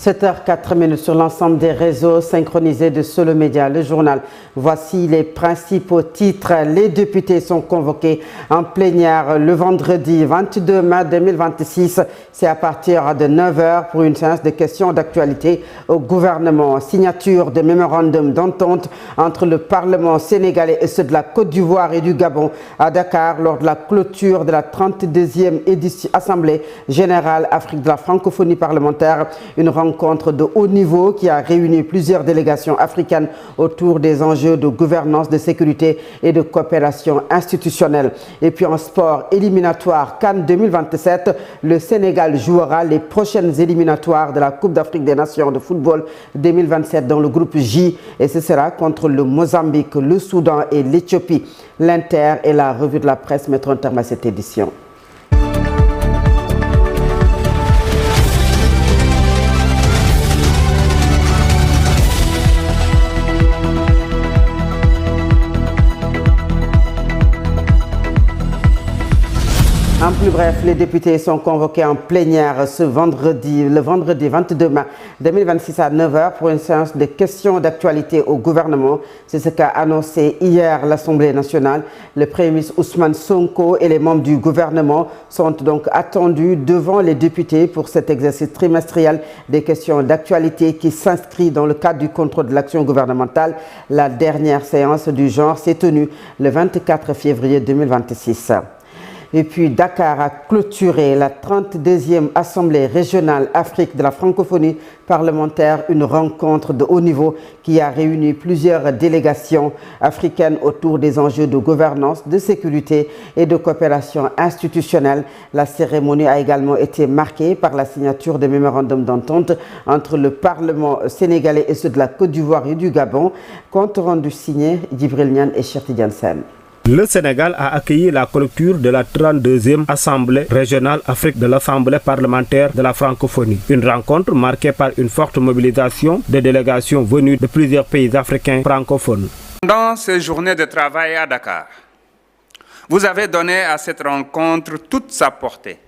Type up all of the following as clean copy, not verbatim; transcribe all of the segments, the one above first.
7h04 sur l'ensemble des réseaux synchronisés de Solo Média, le journal. Voici les principaux titres. Les députés sont convoqués en plénière le vendredi 22 mai 2026. C'est à partir de 9h pour une séance de questions d'actualité au gouvernement. Signature de mémorandum d'entente entre le Parlement sénégalais et ceux de la Côte d'Ivoire et du Gabon à Dakar lors de la clôture de la 32e Assemblée générale Afrique de la francophonie parlementaire. Une rencontre de haut niveau qui a réuni plusieurs délégations africaines autour des enjeux de gouvernance, de sécurité et de coopération institutionnelle. Et puis en sport éliminatoire CAN 2027, le Sénégal jouera les prochaines éliminatoires de la Coupe d'Afrique des Nations de football 2027 dans le groupe J et ce sera contre le Mozambique, le Soudan et l'Éthiopie. L'Inter et la revue de la presse mettront un terme à cette édition. En plus bref, les députés sont convoqués en plénière le vendredi 22 mai 2026 à 9h pour une séance de questions d'actualité au gouvernement. C'est ce qu'a annoncé hier l'Assemblée nationale. Le Premier ministre Ousmane Sonko et les membres du gouvernement sont donc attendus devant les députés pour cet exercice trimestriel des questions d'actualité qui s'inscrit dans le cadre du contrôle de l'action gouvernementale. La dernière séance du genre s'est tenue le 24 février 2026. Et puis Dakar a clôturé la 32e Assemblée régionale Afrique de la francophonie parlementaire, une rencontre de haut niveau qui a réuni plusieurs délégations africaines autour des enjeux de gouvernance, de sécurité et de coopération institutionnelle. La cérémonie a également été marquée par la signature de mémorandum d'entente entre le Parlement sénégalais et ceux de la Côte d'Ivoire et du Gabon, compte rendu signé Djibril Niane et Cheikh Tidiane Sène. Le Sénégal a accueilli la clôture de la 32e Assemblée régionale Afrique de l'Assemblée parlementaire de la francophonie. Une rencontre marquée par une forte mobilisation de délégations venues de plusieurs pays africains francophones. Pendant ces journées de travail à Dakar, vous avez donné à cette rencontre toute sa portée.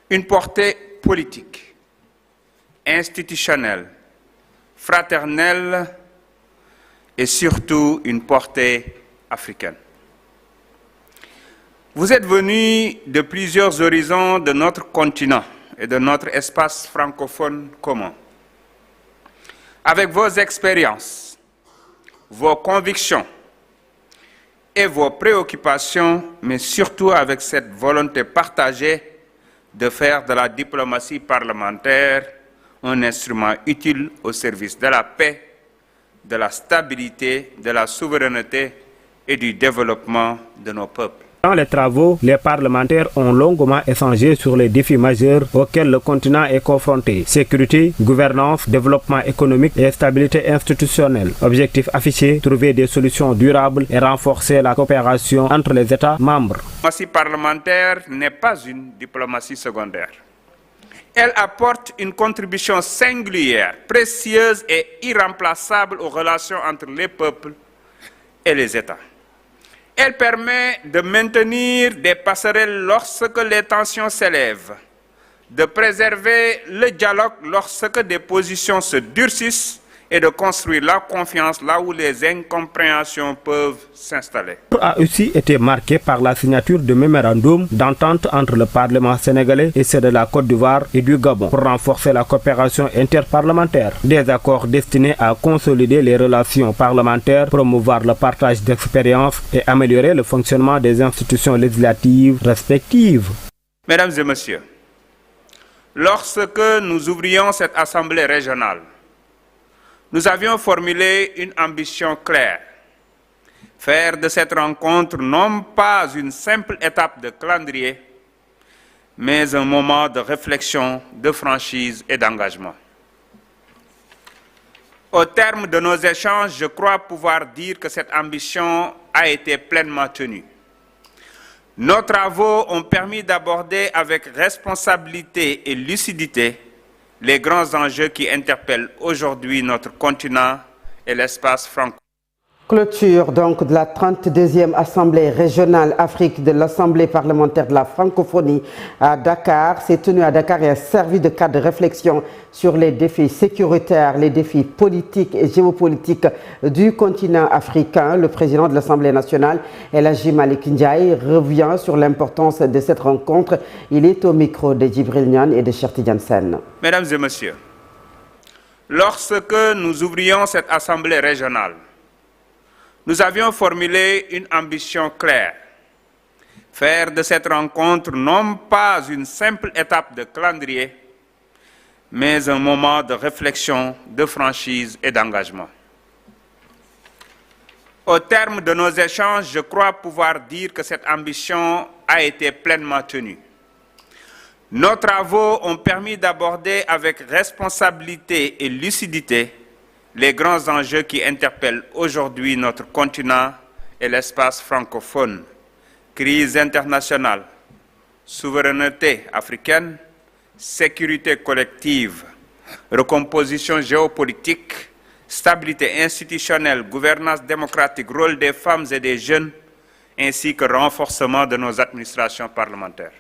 Une portée politique, institutionnelle, fraternelle et surtout une portée africaine. Vous êtes venus de plusieurs horizons de notre continent et de notre espace francophone commun. Avec vos expériences, vos convictions et vos préoccupations, mais surtout avec cette volonté partagée de faire de la diplomatie parlementaire un instrument utile au service de la paix, de la stabilité, de la souveraineté et du développement de nos peuples. Dans les travaux, les parlementaires ont longuement échangé sur les défis majeurs auxquels le continent est confronté. Sécurité, gouvernance, développement économique et stabilité institutionnelle. Objectif affiché, trouver des solutions durables et renforcer la coopération entre les États membres. La diplomatie parlementaire n'est pas une diplomatie secondaire. Elle apporte une contribution singulière, précieuse et irremplaçable aux relations entre les peuples et les États. Elle permet de maintenir des passerelles lorsque les tensions s'élèvent, de préserver le dialogue lorsque des positions se durcissent et de construire la confiance là où les incompréhensions peuvent s'installer. A aussi été marqué par la signature de mémorandum d'entente entre le Parlement sénégalais et ceux de la Côte d'Ivoire et du Gabon pour renforcer la coopération interparlementaire. Des accords destinés à consolider les relations parlementaires, promouvoir le partage d'expériences et améliorer le fonctionnement des institutions législatives respectives. Mesdames et messieurs, lorsque nous ouvrions cette assemblée régionale, nous avions formulé une ambition claire, faire de cette rencontre non pas une simple étape de calendrier, mais un moment de réflexion, de franchise et d'engagement. Au terme de nos échanges, je crois pouvoir dire que cette ambition a été pleinement tenue. Nos travaux ont permis d'aborder avec responsabilité et lucidité les grands enjeux qui interpellent aujourd'hui notre continent et l'espace francophone. Clôture donc de la 32e Assemblée régionale Afrique de l'Assemblée parlementaire de la francophonie à Dakar. C'est tenu à Dakar et a servi de cadre de réflexion sur les défis sécuritaires, les défis politiques et géopolitiques du continent africain. Le président de l'Assemblée nationale, El Hadji Malick Ndiaye, revient sur l'importance de cette rencontre. Il est au micro de Djibril Niane et de Cheikh Tidiane Sène. Mesdames et messieurs, lorsque nous ouvrions cette Assemblée régionale, nous avions formulé une ambition claire, faire de cette rencontre non pas une simple étape de calendrier, mais un moment de réflexion, de franchise et d'engagement. Au terme de nos échanges, je crois pouvoir dire que cette ambition a été pleinement tenue. Nos travaux ont permis d'aborder avec responsabilité et lucidité les grands enjeux qui interpellent aujourd'hui notre continent et l'espace francophone. Crise internationale, souveraineté africaine, sécurité collective, recomposition géopolitique, stabilité institutionnelle, gouvernance démocratique, rôle des femmes et des jeunes, ainsi que renforcement de nos administrations parlementaires.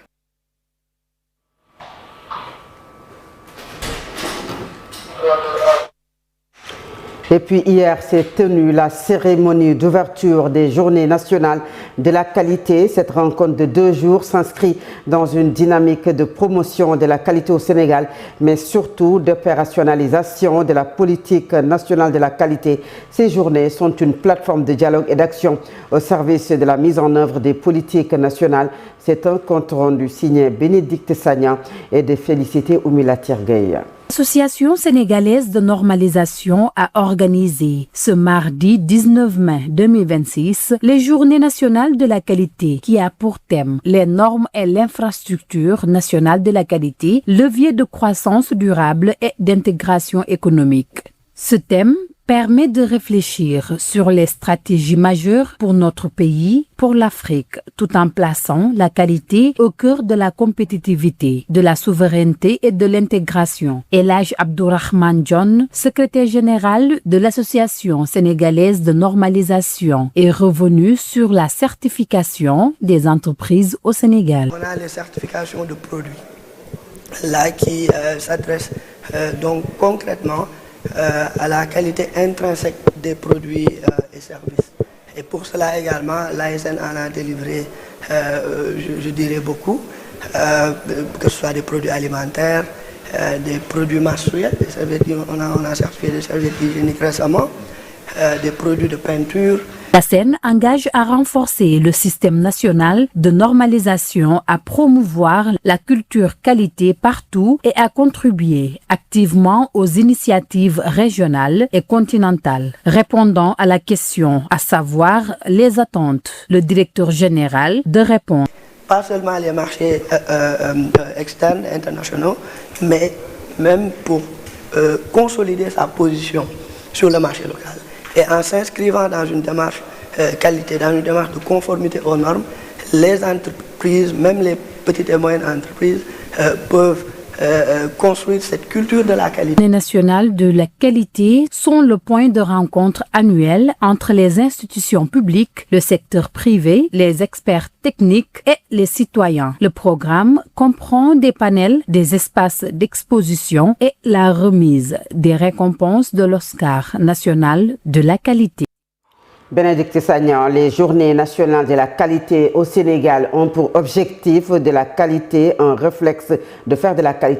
Et puis hier s'est tenue la cérémonie d'ouverture des Journées nationales de la qualité. Cette rencontre de 2 jours s'inscrit dans une dynamique de promotion de la qualité au Sénégal, mais surtout d'opérationnalisation de la politique nationale de la qualité. Ces journées sont une plateforme de dialogue et d'action au service de la mise en œuvre des politiques nationales. C'est un compte rendu signé Bénédicte Sagna et de Félicité Oumila Tirgueï. L'Association sénégalaise de normalisation a organisé ce mardi 19 mai 2026 les Journées nationales de la qualité qui a pour thème les normes et l'infrastructure nationale de la qualité, levier de croissance durable et d'intégration économique. Ce thème permet de réfléchir sur les stratégies majeures pour notre pays, pour l'Afrique, tout en plaçant la qualité au cœur de la compétitivité, de la souveraineté et de l'intégration. El Hadji Abdourahmane John, secrétaire général de l'Association sénégalaise de normalisation, est revenu sur la certification des entreprises au Sénégal. On a les certifications de produits là qui s'adressent donc concrètement à la qualité intrinsèque des produits et services. Et pour cela également, l'ASN en a délivré, je dirais beaucoup, que ce soit des produits alimentaires, des produits menstruels, on a certifié des serviettes hygiéniques récemment, des produits de peinture. La SEN engage à renforcer le système national de normalisation, à promouvoir la culture qualité partout et à contribuer activement aux initiatives régionales et continentales. Répondant à la question, à savoir les attentes, le directeur général de répondre. Pas seulement les marchés externes, internationaux, mais même pour consolider sa position sur le marché local. Et en s'inscrivant dans une démarche qualité, dans une démarche de conformité aux normes, les entreprises, même les petites et moyennes entreprises, peuvent construire cette culture de la qualité. Les nationales de la qualité sont le point de rencontre annuel entre les institutions publiques, le secteur privé, les experts techniques et les citoyens. Le programme comprend des panels, des espaces d'exposition et la remise des récompenses de l'Oscar national de la qualité. Bénédicte Sagna, les Journées nationales de la qualité au Sénégal ont pour objectif de faire de la qualité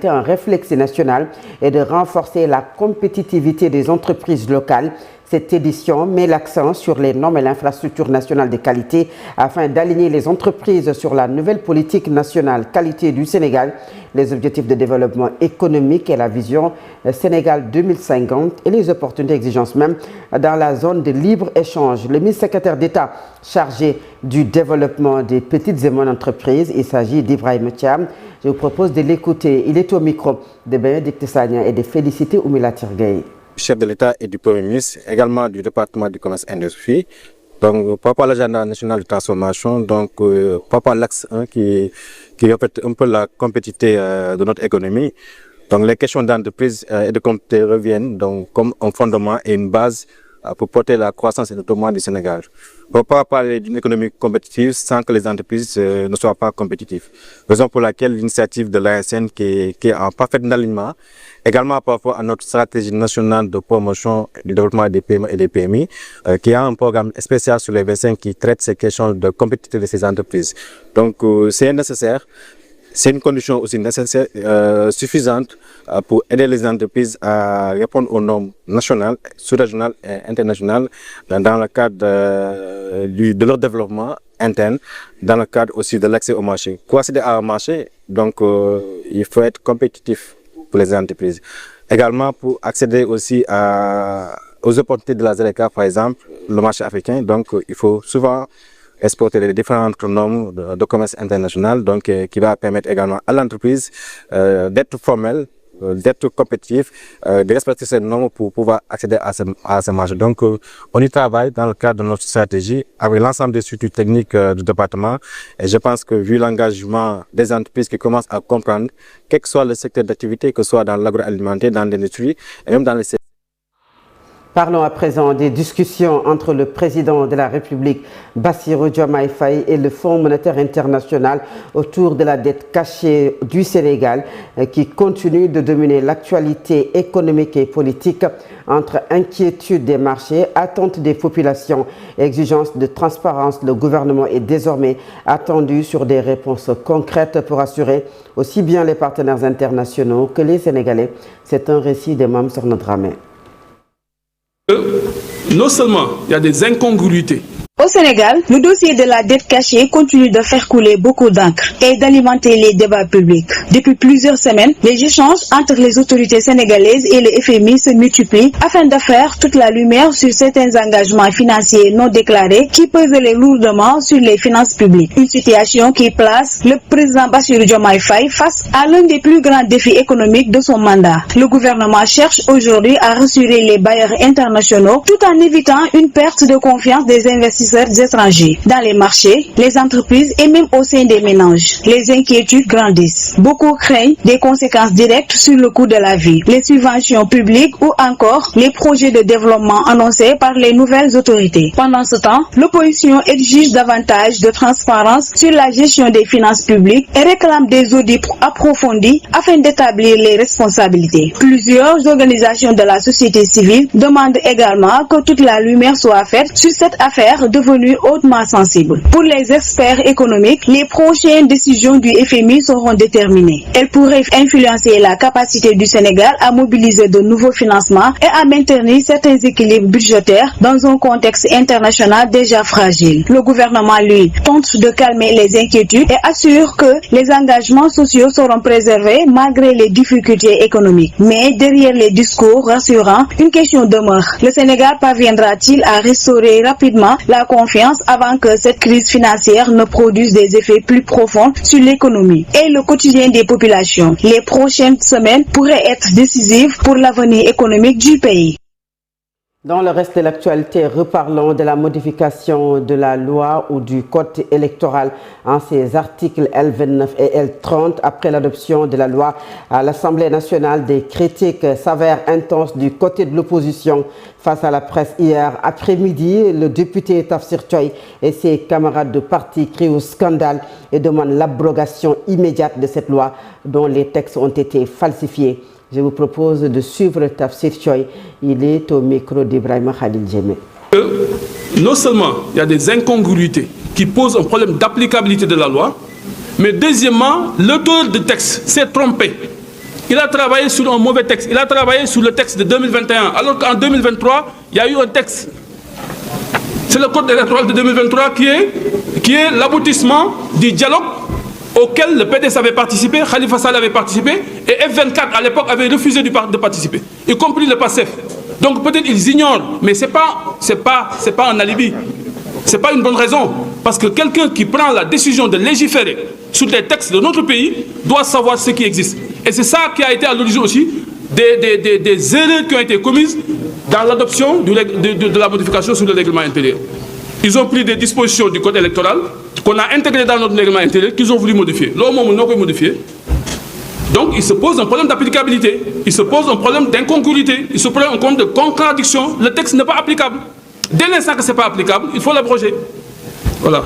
un réflexe national et de renforcer la compétitivité des entreprises locales. Cette édition met l'accent sur les normes et l'infrastructure nationale de qualité afin d'aligner les entreprises sur la nouvelle politique nationale qualité du Sénégal, les objectifs de développement économique et la vision Sénégal 2050 et les opportunités exigences même dans la zone de libre-échange. Le ministre secrétaire d'État chargé du développement des petites et moyennes entreprises, il s'agit d'Ibrahim Thiam. Je vous propose de l'écouter. Il est au micro de Bénédicte Sagna et de Félicité Oumila Tirgueï. Chef de l'État et du Premier ministre, également du département du commerce et industrie. Donc, par rapport à l'agenda national de transformation, donc, par rapport à l'axe 1 qui reflète un peu la compétitivité de notre économie. Donc, les questions d'entreprise et de compétitivité reviennent donc, comme un fondement et une base pour porter la croissance et le développement du Sénégal. On ne peut pas parler d'une économie compétitive sans que les entreprises ne soient pas compétitives. Raison pour laquelle l'initiative de l'ASN qui est en parfait alignement, également par rapport à notre stratégie nationale de promotion du développement des PME et des PMI, qui a un programme spécial sur les 25 qui traite ces questions de compétitivité de ces entreprises. Donc c'est nécessaire. C'est une condition aussi nécessaire, suffisante pour aider les entreprises à répondre aux normes nationales, sous-régionales et internationales dans le cadre de leur développement interne, dans le cadre aussi de l'accès au marché. Pour accéder à un marché, donc il faut être compétitif pour les entreprises. Également pour accéder aussi aux opportunités de la ZLECA, par exemple, le marché africain, donc il faut souvent exporter les différentes normes de commerce international, donc qui va permettre également à l'entreprise d'être formelle, d'être compétitif, de respecter ces normes pour pouvoir accéder à ce marché. Donc on y travaille dans le cadre de notre stratégie avec l'ensemble des structures techniques du département, et je pense que vu l'engagement des entreprises qui commencent à comprendre, quel que soit le secteur d'activité, que ce soit dans l'agroalimentaire, dans l'industrie et même dans les secteurs. Parlons à présent des discussions entre le président de la République, Bassirou Diomaye Faye, et le Fonds monétaire international autour de la dette cachée du Sénégal qui continue de dominer l'actualité économique et politique. Entre inquiétude des marchés, attente des populations et exigence de transparence, le gouvernement est désormais attendu sur des réponses concrètes pour assurer aussi bien les partenaires internationaux que les Sénégalais. C'est un récit de Mame Sokhna Dramé. Non seulement il y a des incongruités. Au Sénégal, le dossier de la dette cachée continue de faire couler beaucoup d'encre et d'alimenter les débats publics. Depuis plusieurs semaines, les échanges entre les autorités sénégalaises et le FMI se multiplient afin de faire toute la lumière sur certains engagements financiers non déclarés qui pesent lourdement sur les finances publiques. Une situation qui place le président Bassirou Diomaye Faye face à l'un des plus grands défis économiques de son mandat. Le gouvernement cherche aujourd'hui à rassurer les bailleurs internationaux tout en évitant une perte de confiance des investisseurs étrangers dans les marchés, les entreprises et même au sein des ménages. Les inquiétudes grandissent. Beaucoup craignent des conséquences directes sur le coût de la vie, les subventions publiques ou encore les projets de développement annoncés par les nouvelles autorités. Pendant ce temps, l'opposition exige davantage de transparence sur la gestion des finances publiques et réclame des audits approfondis afin d'établir les responsabilités. Plusieurs organisations de la société civile demandent également que toute la lumière soit faite sur cette affaire devenue hautement sensible. Pour les experts économiques, les prochaines décisions du FMI seront déterminées. Elles pourraient influencer la capacité du Sénégal à mobiliser de nouveaux financements et à maintenir certains équilibres budgétaires dans un contexte international déjà fragile. Le gouvernement, lui, tente de calmer les inquiétudes et assure que les engagements sociaux seront préservés malgré les difficultés économiques. Mais derrière les discours rassurants, une question demeure. Le Sénégal parviendra-t-il à restaurer rapidement la confiance avant que cette crise financière ne produise des effets plus profonds sur l'économie et le quotidien des populations? Les prochaines semaines pourraient être décisives pour l'avenir économique du pays. Dans le reste de l'actualité, reparlons de la modification de la loi ou du code électoral en ses articles L29 et L30. Après l'adoption de la loi à l'Assemblée nationale, des critiques s'avèrent intenses du côté de l'opposition. Face à la presse hier après-midi, le député Tafsir Thioye et ses camarades de parti crient au scandale et demandent l'abrogation immédiate de cette loi dont les textes ont été falsifiés. Je vous propose de suivre Tafsir Thioye. Il est au micro d'Ibrahima Khalil Djemé. Non seulement il y a des incongruités qui posent un problème d'applicabilité de la loi, mais deuxièmement, l'auteur du texte s'est trompé. Il a travaillé sur un mauvais texte. Il a travaillé sur le texte de 2021, alors qu'en 2023, il y a eu un texte. C'est le code électoral de 2023 qui est l'aboutissement du dialogue auquel le PDS avait participé, Khalifa Sall avait participé, et F24 à l'époque avait refusé de participer, y compris le PASTEF. Donc peut-être ils ignorent, mais c'est pas un alibi. C'est pas une bonne raison. Parce que quelqu'un qui prend la décision de légiférer sur les textes de notre pays doit savoir ce qui existe. Et c'est ça qui a été à l'origine aussi des erreurs qui ont été commises dans l'adoption de la modification sur le règlement intérieur. Ils ont pris des dispositions du code électoral qu'on a intégrées dans notre règlement intérieur qu'ils ont voulu modifier. Là, on a modifié. Donc il se pose un problème d'applicabilité, il se pose un problème d'incongruité, il se pose un problème de contradiction. Le texte n'est pas applicable. Dès l'instant que ce n'est pas applicable, il faut l'abroger. Voilà.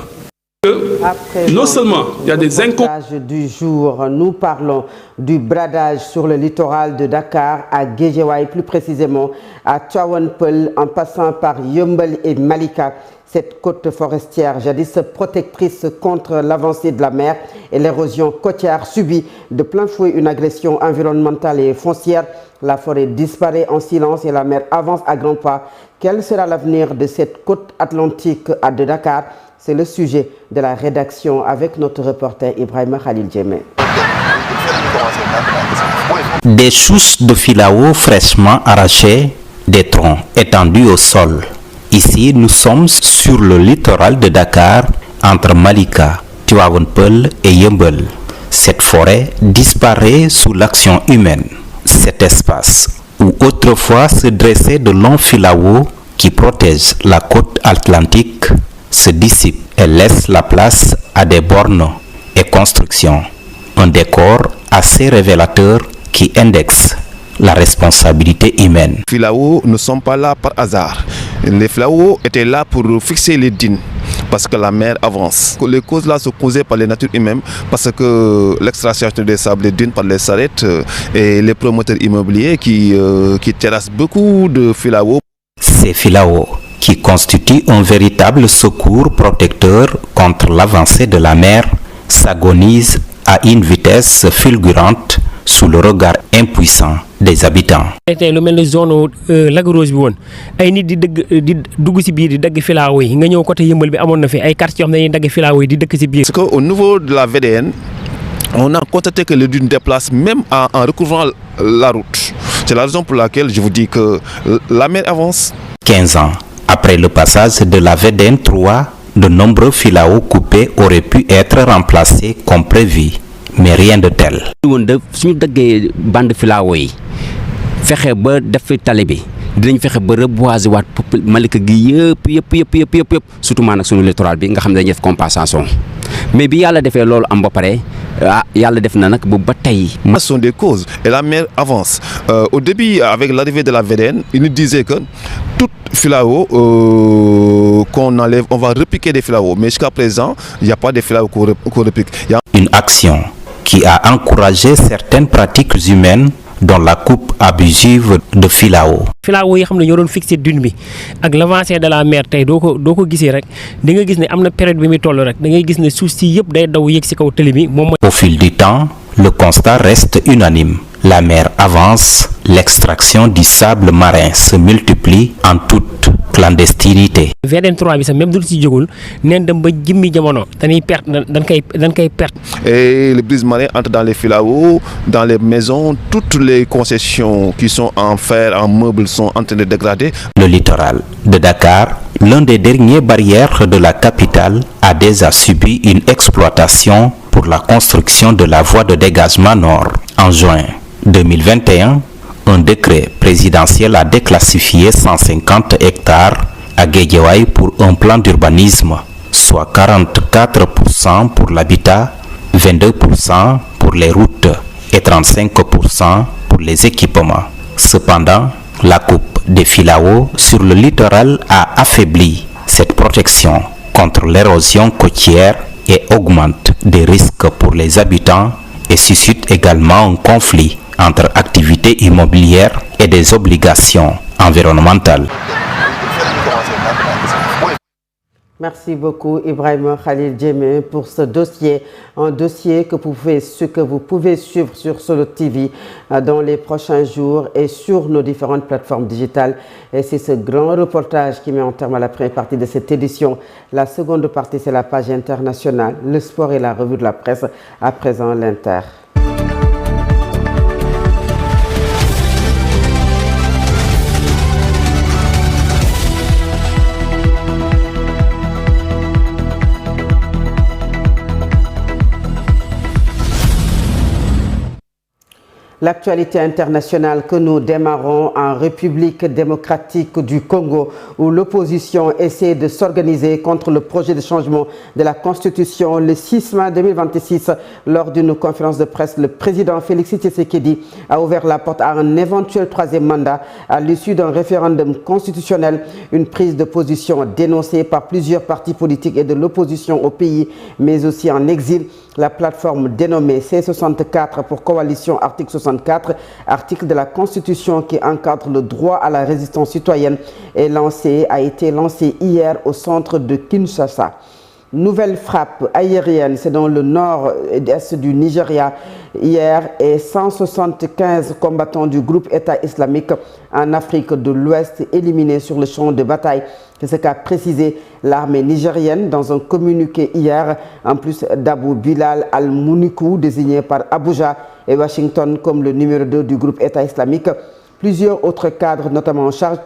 Non seulement il y a des incongruités du jour, nous parlons du bradage sur le littoral de Dakar à Guédiawaye, plus précisément à Tivaouane Peulh, en passant par Yeumbeul et Malika. Cette côte forestière, jadis protectrice contre l'avancée de la mer et l'érosion côtière, subit de plein fouet une agression environnementale et foncière. La forêt disparaît en silence et la mer avance à grands pas. Quel sera l'avenir de cette côte atlantique de Dakar? C'est le sujet de la rédaction avec notre reporter Ibrahima Khalil Djemé. Des chousses de filao fraîchement arrachées, des troncs étendus au sol. Ici, nous sommes sur le littoral de Dakar, entre Malika, Tivaouane Peulh et Yeumbeul. Cette forêt disparaît sous l'action humaine. Cet espace où autrefois se dressaient de longs filaos qui protègent la côte atlantique se dissipe et laisse la place à des bornes et constructions. Un décor assez révélateur qui indexe la responsabilité humaine. Les filaos ne sont pas là par hasard. Les filaos étaient là pour fixer les dînes parce que la mer avance. Les causes là sont causées par les natures humaines parce que l'extraction des sables des dunes par les sarrettes et les promoteurs immobiliers qui terrassent beaucoup de filaos. Ces filaos qui constituent un véritable secours protecteur contre l'avancée de la mer s'agonisent à une vitesse fulgurante sous le regard impuissant des habitants. Lu mel ni zone Lac Rose bi woon ay nit di dugg ci biir di dagg filao yi nga ñëw côté Yeumbeul bi amoon na fi ay quartiers yoo xam ne dañuy dagg filao yi di dëkk ci biir. Parce qu'au niveau de la VDN, on a constaté que les dunes déplacent même en recouvrant la route. C'est la raison pour laquelle je vous dis que la mer avance. 15 ans après le passage de la VDN 3, de nombreux filaos coupés auraient pu être remplacés comme prévu. Mais rien de tel. suñu daggee bande filao yi fexe ba def fi tali bi dinañ fexe ba reboiser waat Malika gi yëpp surtout maanaam suñu littoral bi nga xam ne dañuy def compensation mais bi yàlla defee loolu am ba pare yàlla def na nag bu ba tey. Ce sont des causes et la mer avance. Au début, avec l'arrivée de la VDN, il nous disait que tout filao qu'on enlève, on va repiquer des filaos. Mais jusqu'à présent, il n'y a pas de filaos qu'on repique. Une action qui a encouragé certaines pratiques humaines dont la coupe abusive de filao. Filao yi xam ne ñoo doon fixé dune bi ak l'avancée de la mer tey doo ko gisee rek di nga gis ne am na période bi muy toll rek da ngay gis ne suuf si yëpp day daw yéeg si kaw tëli bi moom. Au fil du temps, le constat reste unanime. La mer avance, l'extraction du sable marin se multiplie en toute clandestinité. VDN 3 bi sax même du si jógul neen dem ba jimmi jamono dañ koy perte. Et les brises marins entrent dans les filaos, dans les maisons, toutes les concessions qui sont en fer, en meubles sont en train de dégrader. Le littoral de Dakar, l'un des derniers barrières de la capitale, a déjà subi une exploitation pour la construction de la voie de dégagement nord. En juin 2021, un décret présidentiel a déclassifié 150 hectares à Guédiawaye pour un plan d'urbanisme, soit 44% pour l'habitat, 22% pour les routes et 35% pour les équipements. Cependant, la coupe des filaos sur le littoral a affaibli cette protection contre l'érosion côtière et augmente des risques pour les habitants et suscite également un conflit entre activités immobilières et des obligations environnementales. Merci beaucoup Ibrahima Khalil Djemé pour ce dossier, un dossier que vous pouvez suivre sur Solo TV dans les prochains jours et sur nos différentes plateformes digitales. Et c'est ce grand reportage qui met en terme à la première partie de cette édition. La seconde partie, c'est la page internationale, le sport et la revue de la presse. À présent, l'Inter. L'actualité internationale que nous démarrons en République démocratique du Congo, où l'opposition essaie de s'organiser contre le projet de changement de la Constitution le 6 mai 2026. Lors d'une conférence de presse, le président Félix Tshisekedi a ouvert la porte à un éventuel troisième mandat à l'issue d'un référendum constitutionnel, une prise de position dénoncée par plusieurs partis politiques et de l'opposition au pays, mais aussi en exil. La plateforme dénommée C64 pour Coalition Article 64, article de la Constitution qui encadre le droit à la résistance citoyenne, a été lancée hier au centre de Kinshasa. Nouvelle frappe aérienne, c'est dans le nord-est du Nigeria hier, et 175 combattants du groupe État islamique en Afrique de l'Ouest éliminés sur le champ de bataille. C'est ce qu'a précisé l'armée nigérienne dans un communiqué hier, en plus d'Abou Bilal al-Mounikou, désigné par Abuja et Washington comme le numéro 2 du groupe État islamique. Plusieurs autres cadres, notamment en charge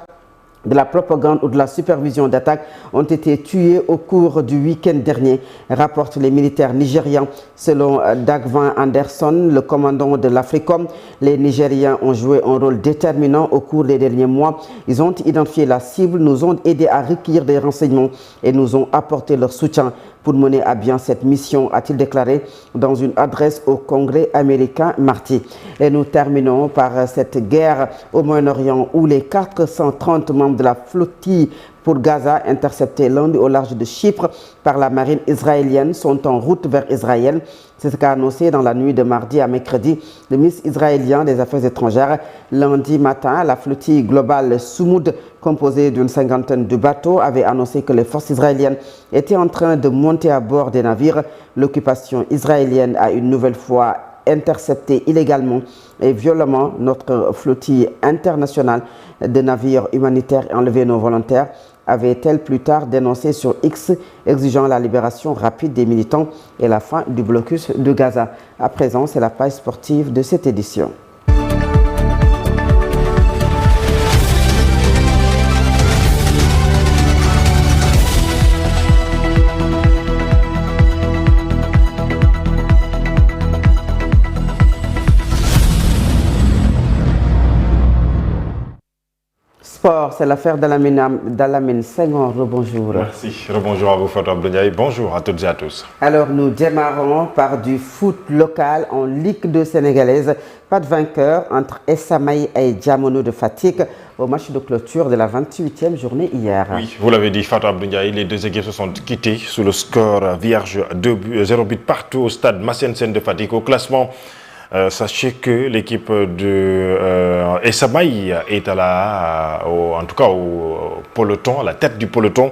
de la propagande ou de la supervision d'attaques, ont été tués au cours du week-end dernier, rapportent les militaires nigérians. Selon Dagvan Anderson, le commandant de l'Africom, les Nigériens ont joué un rôle déterminant au cours des derniers mois. Ils ont identifié la cible, nous ont aidés à recueillir des renseignements et nous ont apporté leur soutien pour mener à bien cette mission, a-t-il déclaré dans une adresse au Congrès américain mardi. Et nous terminons par cette guerre au Moyen-Orient où les 430 membres de la flottille pour Gaza, interceptés lundi au large de Chypre par la marine israélienne, sont en route vers Israël. C'est ce qu'a annoncé dans la nuit de mardi à mercredi le ministre israélien des Affaires étrangères. Lundi matin, la flottille globale Soumoud, composée d'une cinquantaine de bateaux, avait annoncé que les forces israéliennes étaient en train de monter à bord des navires. L'occupation israélienne a une nouvelle fois intercepté illégalement et violemment notre flottille internationale de navires humanitaires enlevés non volontaires, avait-elle plus tard dénoncé sur X, exigeant la libération rapide des militants et la fin du blocus de Gaza. À présent, c'est la page sportive de cette édition. C'est l'affaire d'Alamine Senghor. Rebonjour. Merci. Rebonjour à vous, Fatou Abdoulaye. Bonjour à toutes et à tous. Alors, nous démarrons par du foot local en Ligue 2 sénégalaise. Pas de vainqueur entre Esamaï et Diamono de Fatick au match de clôture de la 28e journée hier. Oui, vous l'avez dit, Fatou Abdoulaye, les deux équipes se sont quittées sous le score vierge 0 but partout au stade Massène Sène de Fatick. Au classement, sachez que l'équipe de Esamaï est en tout cas au peloton, à la tête du peloton.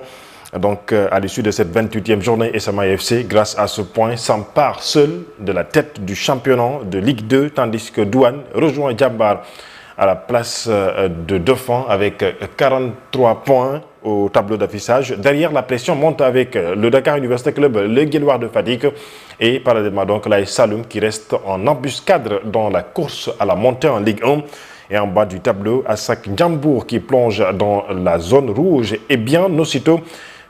Donc à l'issue de cette 28e journée, Esamaï FC, grâce à ce point, s'empare seul de la tête du championnat de Ligue 2, tandis que Douane rejoint Djambar à la place de Dauphin avec 43 points au tableau d'affichage. Derrière, la pression monte avec le Dakar Université Club, le Guelwaar de Fatick et parallèlement donc l'AS Saloum qui reste en embuscade dans la course à la montée en Ligue 1. Et en bas du tableau, Asak Ndiambour qui plonge dans la zone rouge. Et bien aussitôt,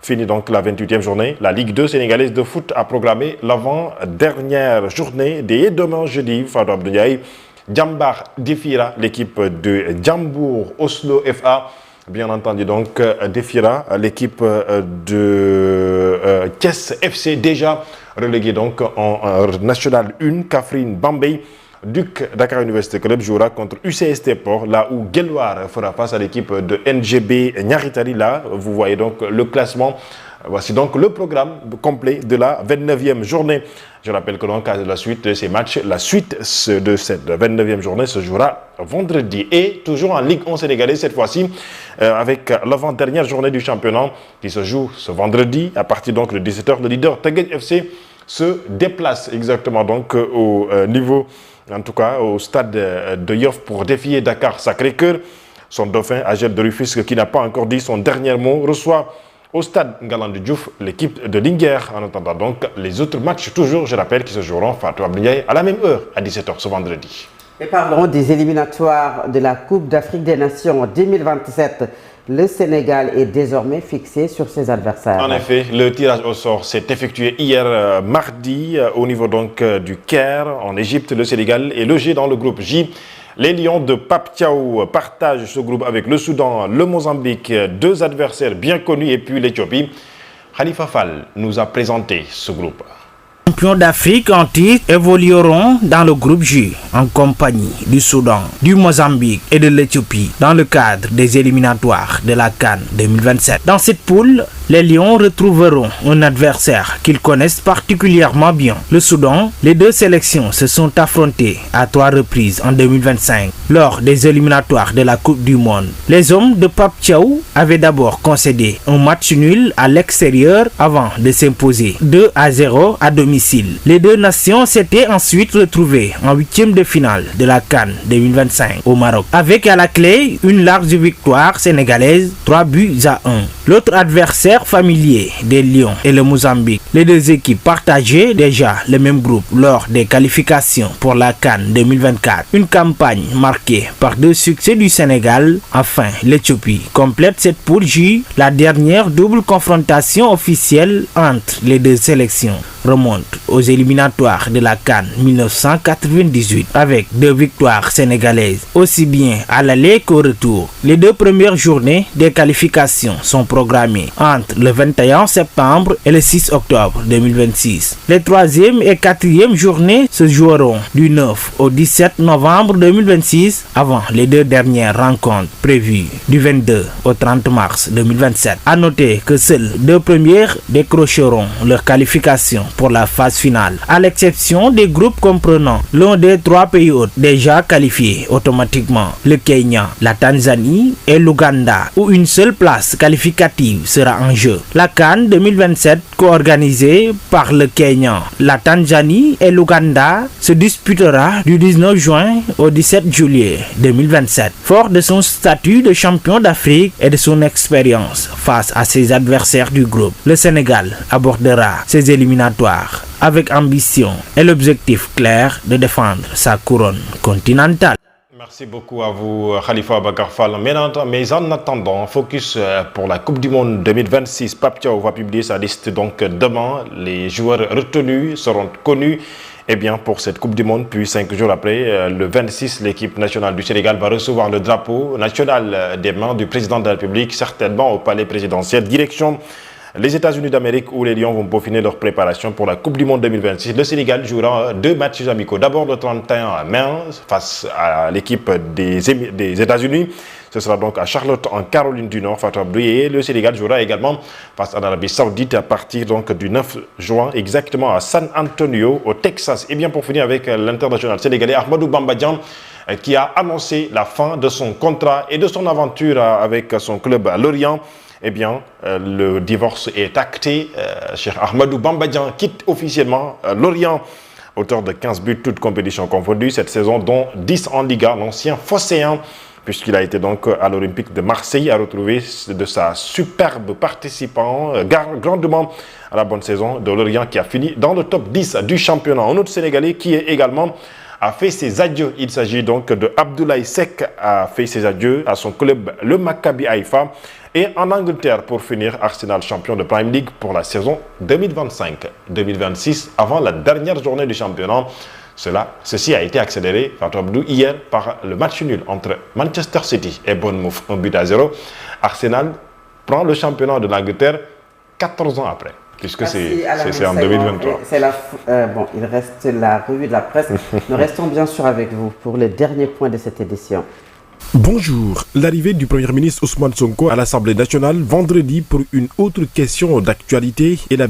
fini donc la 28e journée, la Ligue 2 sénégalaise de foot a programmé l'avant-dernière journée dès demain jeudi, Fatou Abdoulaye. Djambar défiera l'équipe de Ndiambour Oslo FA. Bien entendu, donc, défiera l'équipe de Thiès FC, déjà relégué donc en National 1, Kaffrine Bambey. Duc Dakar Université Club jouera contre UCST Port, là où Guelwaar fera face à l'équipe de NGB Niaritari. Là, vous voyez donc le classement. Voici donc le programme complet de la 29e journée. Je rappelle que donc à la suite de ces matchs, la suite de cette 29e journée se jouera vendredi. Et toujours en Ligue 1 sénégalaise cette fois-ci, avec l'avant-dernière journée du championnat qui se joue ce vendredi à partir donc de 17h. Le leader Teungueth FC se déplace exactement donc au niveau, en tout cas au stade de Yoff pour défier Dakar Sacré-Cœur. Son dauphin, Agel de Rufisque, qui n'a pas encore dit son dernier mot, reçoit au stade Ngalandou Diouf l'équipe de Linguère. En attendant donc les autres matchs, toujours, je rappelle, qui se joueront, Fatou Abdoulaye, à la même heure, à 17h ce vendredi. Et parlons des éliminatoires de la Coupe d'Afrique des Nations 2027. Le Sénégal est désormais fixé sur ses adversaires. En effet, le tirage au sort s'est effectué hier mardi au niveau donc du Caire en Égypte. Le Sénégal est logé dans le groupe J. Les Lions de Pape Thiaw partagent ce groupe avec le Soudan, le Mozambique, deux adversaires bien connus et puis l'Éthiopie. Khalifa Fall nous a présenté ce groupe. Les champions d'Afrique en titre évolueront dans le groupe J en compagnie du Soudan, du Mozambique et de l'Éthiopie dans le cadre des éliminatoires de la CAN 2027. Dans cette poule, les Lions retrouveront un adversaire qu'ils connaissent particulièrement bien, le Soudan. Les deux sélections se sont affrontées à 3 reprises en 2025 lors des éliminatoires de la Coupe du Monde. Les hommes de Pape Thiaw avaient d'abord concédé un match nul à l'extérieur avant de s'imposer 2-0 à domicile. Les deux nations s'étaient ensuite retrouvées en 8e de finale de la CAN 2025 au Maroc, avec à la clé une large victoire sénégalaise 3-1. L'autre adversaire familier des Lions est le Mozambique. Les deux équipes partageaient déjà le même groupe lors des qualifications pour la CAN 2024. Une campagne marquée par 2 succès du Sénégal. Enfin, l'Éthiopie complète cette poule J. La dernière double confrontation officielle entre les deux sélections remonte aux éliminatoires de la CAN 1998 avec 2 victoires sénégalaises, aussi bien à l'aller qu'au retour. Les 2 premières journées des qualifications sont programmées entre le 21 septembre et le 6 octobre 2026. Les 3e et 4e journées se joueront du 9 au 17 novembre 2026 avant les 2 dernières rencontres prévues du 22 au 30 mars 2027. À noter que seules 2 premières décrocheront leur qualification pour la phase finale, à l'exception des groupes comprenant l'un des 3 pays hôtes déjà qualifiés automatiquement, le Kenya, la Tanzanie et l'Ouganda, où une seule place qualificative sera en jeu. La CAN 2027, co-organisée par le Kenya, la Tanzanie et l'Ouganda, se disputera du 19 juin au 17 juillet 2027. Fort de son statut de champion d'Afrique et de son expérience face à ses adversaires du groupe, le Sénégal abordera ses éliminatoires avec ambition et l'objectif clair de défendre sa couronne continentale. Merci beaucoup à vous, Khalifa Ababacar Fall. Mais en attendant, focus pour la Coupe du Monde 2026. Pape Thiaw va publier sa liste donc demain. Les joueurs retenus seront connus pour cette Coupe du Monde. Puis 5 jours après, le 26, l'équipe nationale du Sénégal va recevoir le drapeau national des mains du président de la République, certainement au palais présidentiel. Direction les États-Unis d'Amérique où les Lions vont peaufiner leur préparation pour la Coupe du Monde 2026. Le Sénégal jouera 2 matchs amicaux. D'abord le 31 mai face à l'équipe des États-Unis. Ce sera donc à Charlotte en Caroline du Nord, Fatou Abdouyé. Le Sénégal jouera également face à l'Arabie Saoudite à partir donc du 9 juin exactement à San Antonio au Texas. Et bien pour finir avec l'international sénégalais Ahmadou Bamba Dieng qui a annoncé la fin de son contrat et de son aventure avec son club à Lorient. Le divorce est acté. Cheikh Ahmadou Bamba Dieng quitte officiellement Lorient, auteur de 15 buts, toutes compétitions confondues cette saison, dont 10 en Liga. L'ancien phocéen, puisqu'il a été donc à l'Olympique de Marseille, a retrouvé de sa superbe participant grandement à la bonne saison de Lorient qui a fini dans le top 10 du championnat. Un autre Sénégalais qui est également a fait ses adieux. Il s'agit donc de Abdoulaye Seck, a fait ses adieux à son club, le Maccabi Haïfa. Et en Angleterre, pour finir, Arsenal champion de Premier League pour la saison 2025-2026, avant la dernière journée du championnat. Ceci a été accéléré, Fatou Abdou, hier par le match nul entre Manchester City et Bournemouth, 1-0. Arsenal prend le championnat de l'Angleterre 14 ans après, puisque c'est en 2023. Il reste la revue de la presse. Nous restons bien sûr avec vous pour les derniers points de cette édition. Bonjour. L'arrivée du Premier ministre Ousmane Sonko à l'Assemblée nationale vendredi pour une autre question d'actualité et la